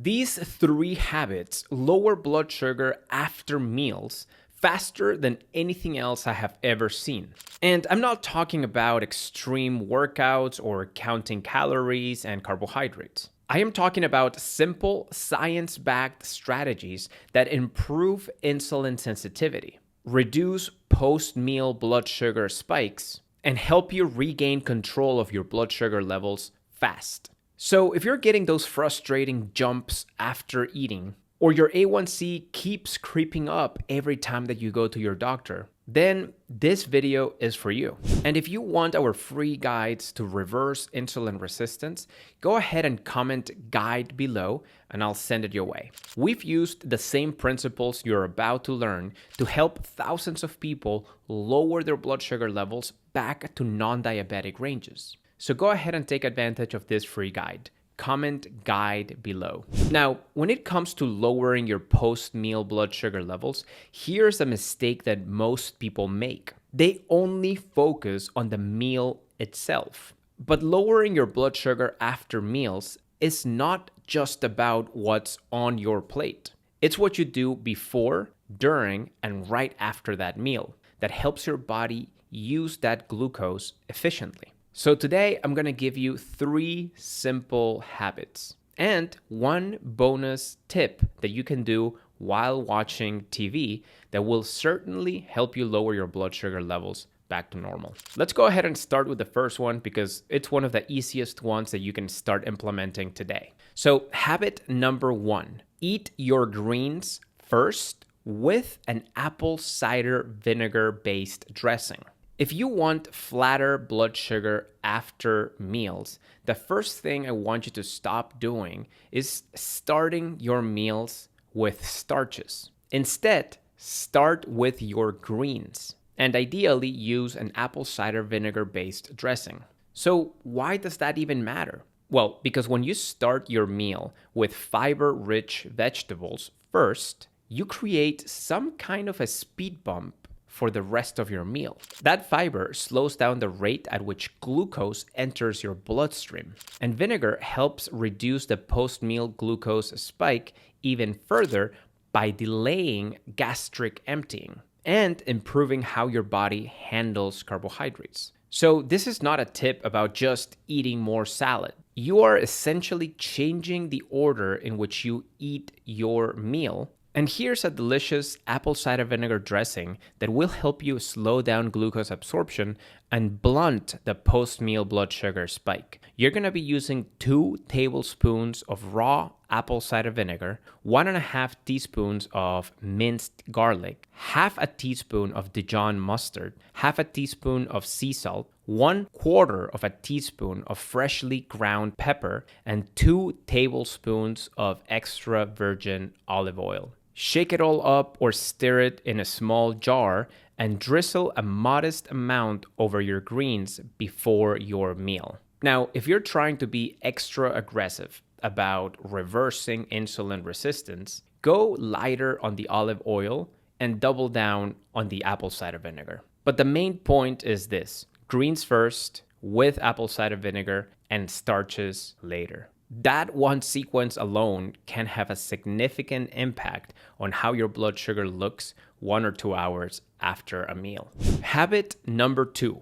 These 3 habits lower blood sugar after meals faster than anything else I have ever seen. And I'm not talking about extreme workouts or counting calories and carbohydrates. I am talking about simple, science-backed strategies that improve insulin sensitivity, reduce post-meal blood sugar spikes, and help you regain control of your blood sugar levels fast. So if you're getting those frustrating jumps after eating, or your A1C keeps creeping up every time that you go to your doctor, then this video is for you. And if you want our free guides to reverse insulin resistance, go ahead and comment guide below and I'll send it your way. We've used the same principles you're about to learn to help thousands of people lower their blood sugar levels back to non-diabetic ranges. So go ahead and take advantage of this free guide. Comment guide below. Now, when it comes to lowering your post-meal blood sugar levels, here's a mistake that most people make. They only focus on the meal itself. But lowering your blood sugar after meals is not just about what's on your plate. It's what you do before, during, and right after that meal that helps your body use that glucose efficiently. So today, I'm going to give you 3 simple habits and 1 bonus tip that you can do while watching TV that will certainly help you lower your blood sugar levels back to normal. Let's go ahead and start with the first one because it's one of the easiest ones that you can start implementing today. So habit number 1, eat your greens first with an apple cider vinegar-based dressing. If you want flatter blood sugar after meals, the first thing I want you to stop doing is starting your meals with starches. Instead, start with your greens and ideally use an apple cider vinegar-based dressing. So why does that even matter? Well, because when you start your meal with fiber-rich vegetables first, you create some kind of a speed bump for the rest of your meal. That fiber slows down the rate at which glucose enters your bloodstream, and vinegar helps reduce the post-meal glucose spike even further by delaying gastric emptying and improving how your body handles carbohydrates. So this is not a tip about just eating more salad. You are essentially changing the order in which you eat your meal. And here's a delicious apple cider vinegar dressing that will help you slow down glucose absorption and blunt the post-meal blood sugar spike. You're going to be using 2 tablespoons of raw apple cider vinegar, 1.5 teaspoons of minced garlic, half a teaspoon of Dijon mustard, half a teaspoon of sea salt, 1/4 of a teaspoon of freshly ground pepper, and 2 tablespoons of extra virgin olive oil. Shake it all up or stir it in a small jar and drizzle a modest amount over your greens before your meal. Now, if you're trying to be extra aggressive about reversing insulin resistance, go lighter on the olive oil and double down on the apple cider vinegar. But the main point is this: greens first with apple cider vinegar and starches later. That one sequence alone can have a significant impact on how your blood sugar looks 1 or 2 hours after a meal. Habit number 2,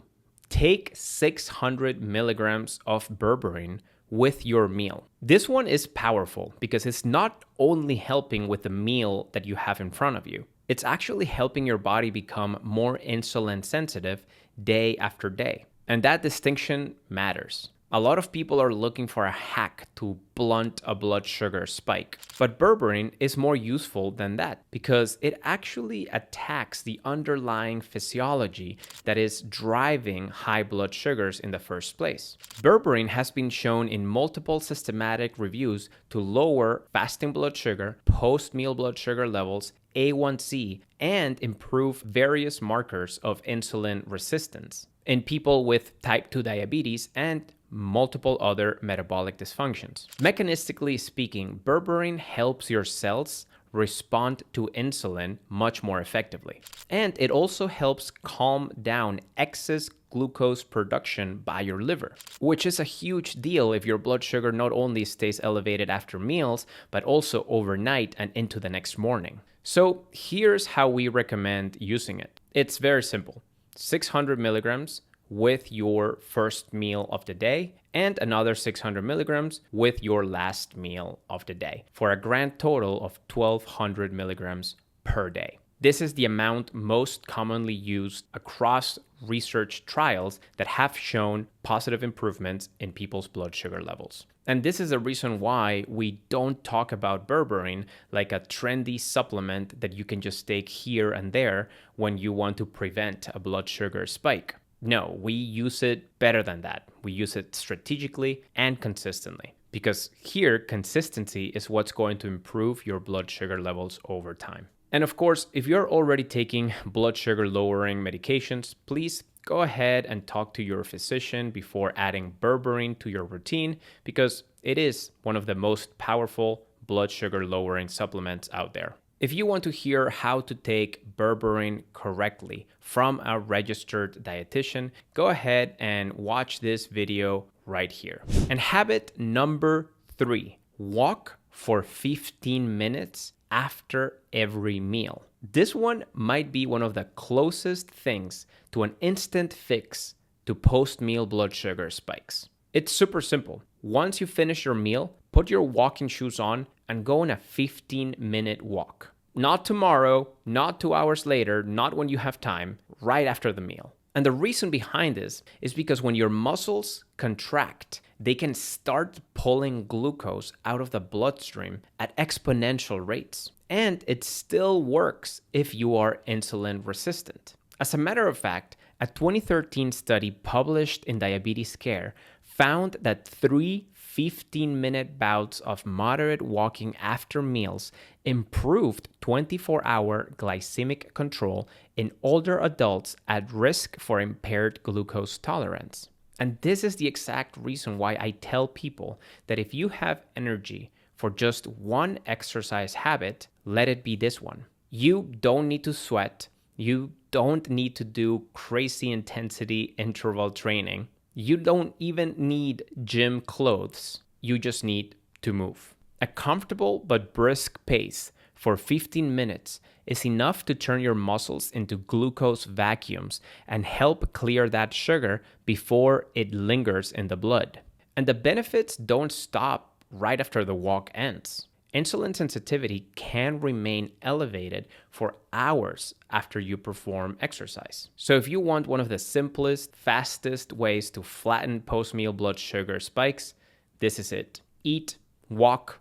take 600 milligrams of berberine with your meal. This one is powerful because it's not only helping with the meal that you have in front of you, it's actually helping your body become more insulin sensitive day after day. And that distinction matters. A lot of people are looking for a hack to blunt a blood sugar spike, but berberine is more useful than that because it actually attacks the underlying physiology that is driving high blood sugars in the first place. Berberine has been shown in multiple systematic reviews to lower fasting blood sugar, post-meal blood sugar levels, A1C, and improve various markers of insulin resistance in people with type 2 diabetes and multiple other metabolic dysfunctions. Mechanistically speaking, berberine helps your cells respond to insulin much more effectively. And it also helps calm down excess glucose production by your liver, which is a huge deal if your blood sugar not only stays elevated after meals, but also overnight and into the next morning. So here's how we recommend using it. It's very simple. 600 milligrams with your first meal of the day and another 600 milligrams with your last meal of the day for a grand total of 1200 milligrams per day. This is the amount most commonly used across research trials that have shown positive improvements in people's blood sugar levels. And this is the reason why we don't talk about berberine like a trendy supplement that you can just take here and there when you want to prevent a blood sugar spike. No, we use it better than that. We use it strategically and consistently, because here consistency is what's going to improve your blood sugar levels over time. And of course, if you're already taking blood sugar lowering medications, please go ahead and talk to your physician before adding berberine to your routine, because it is one of the most powerful blood sugar lowering supplements out there. If you want to hear how to take berberine correctly from a registered dietitian, go ahead and watch this video right here. And habit number 3, walk for 15 minutes after every meal. This one might be one of the closest things to an instant fix to post-meal blood sugar spikes. It's super simple. Once you finish your meal, put your walking shoes on and go on a 15-minute walk. Not tomorrow, not 2 hours later, not when you have time, right after the meal. And the reason behind this is because when your muscles contract, they can start pulling glucose out of the bloodstream at exponential rates. And it still works if you are insulin resistant. As a matter of fact, a 2013 study published in Diabetes Care found that 3 15-minute bouts of moderate walking after meals improved 24-hour glycemic control in older adults at risk for impaired glucose tolerance. And this is the exact reason why I tell people that if you have energy for just one exercise habit, let it be this one. You don't need to sweat. You don't need to do crazy intensity interval training. You don't even need gym clothes. You just need to move. A comfortable but brisk pace for 15 minutes is enough to turn your muscles into glucose vacuums and help clear that sugar before it lingers in the blood. And the benefits don't stop right after the walk ends. Insulin sensitivity can remain elevated for hours after you perform exercise. So if you want one of the simplest, fastest ways to flatten post-meal blood sugar spikes, this is it. Eat, walk,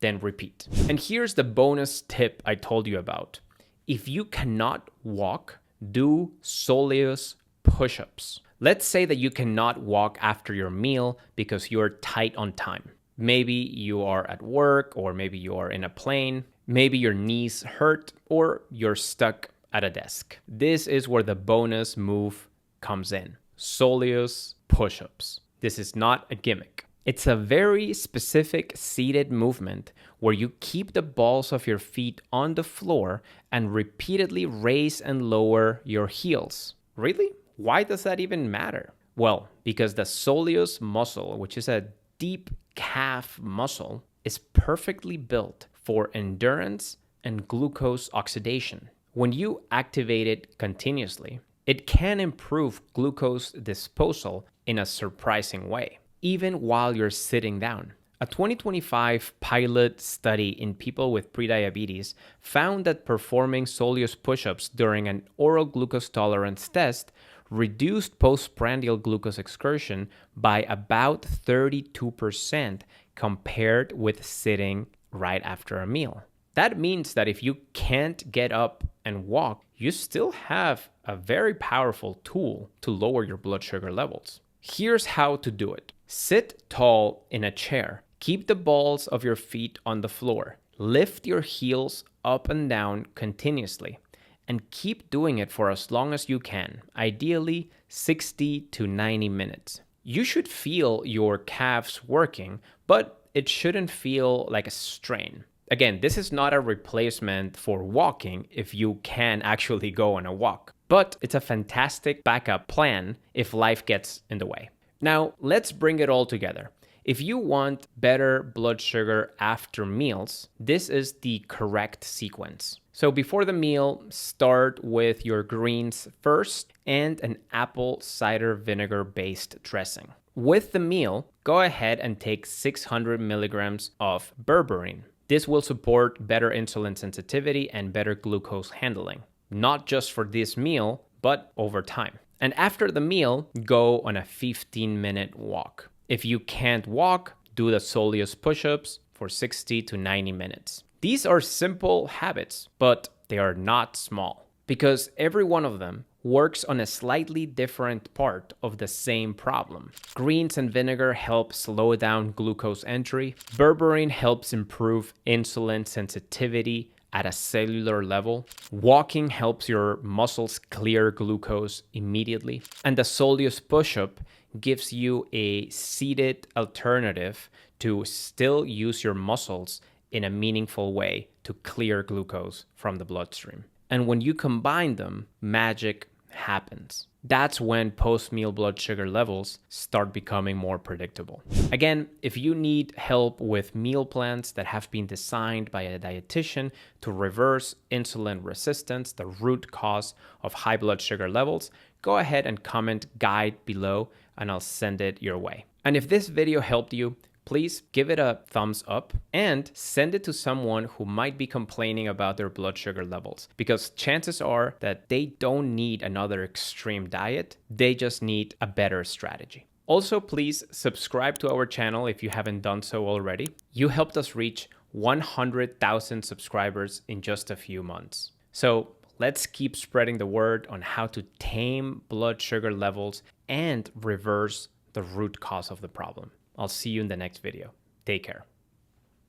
then repeat. And here's the bonus tip I told you about. If you cannot walk, do soleus push-ups. Let's say that you cannot walk after your meal because you're tight on time. Maybe you are at work, or maybe you are in a plane. Maybe your knees hurt, or you're stuck at a desk. This is where the bonus move comes in. Soleus push-ups. This is not a gimmick. It's a very specific seated movement where you keep the balls of your feet on the floor and repeatedly raise and lower your heels. Really? Why does that even matter? Well, because the soleus muscle, which is a deep calf muscle, is perfectly built for endurance and glucose oxidation. When you activate it continuously, it can improve glucose disposal in a surprising way, even while you're sitting down. A 2025 pilot study in people with prediabetes found that performing soleus push-ups during an oral glucose tolerance test reduced postprandial glucose excursion by about 32% compared with sitting right after a meal. That means that if you can't get up and walk, you still have a very powerful tool to lower your blood sugar levels. Here's how to do it. Sit tall in a chair. Keep the balls of your feet on the floor. Lift your heels up and down continuously. And keep doing it for as long as you can, ideally 60 to 90 minutes. You should feel your calves working, but it shouldn't feel like a strain. Again, this is not a replacement for walking if you can actually go on a walk. but it's a fantastic backup plan if life gets in the way. Now, let's bring it all together. If you want better blood sugar after meals, this is the correct sequence. So before the meal, start with your greens first and an apple cider vinegar based dressing. With the meal, go ahead and take 600 milligrams of berberine. This will support better insulin sensitivity and better glucose handling, not just for this meal, but over time. And after the meal, go on a 15-minute walk. If you can't walk, do the soleus push-ups for 60 to 90 minutes. These are simple habits, but they are not small because every one of them works on a slightly different part of the same problem. Greens and vinegar help slow down glucose entry. Berberine helps improve insulin sensitivity at a cellular level. Walking helps your muscles clear glucose immediately. And the soleus push-up gives you a seated alternative to still use your muscles in a meaningful way to clear glucose from the bloodstream. And when you combine them, magic happens. That's when post-meal blood sugar levels start becoming more predictable. Again, if you need help with meal plans that have been designed by a dietitian to reverse insulin resistance, the root cause of high blood sugar levels, go ahead and comment guide below and I'll send it your way. And if this video helped you, please give it a thumbs up and send it to someone who might be complaining about their blood sugar levels, because chances are that they don't need another extreme diet. They just need a better strategy. Also, please subscribe to our channel if you haven't done so already. You helped us reach 100,000 subscribers in just a few months. So let's keep spreading the word on how to tame blood sugar levels and reverse the root cause of the problem. I'll see you in the next video. Take care.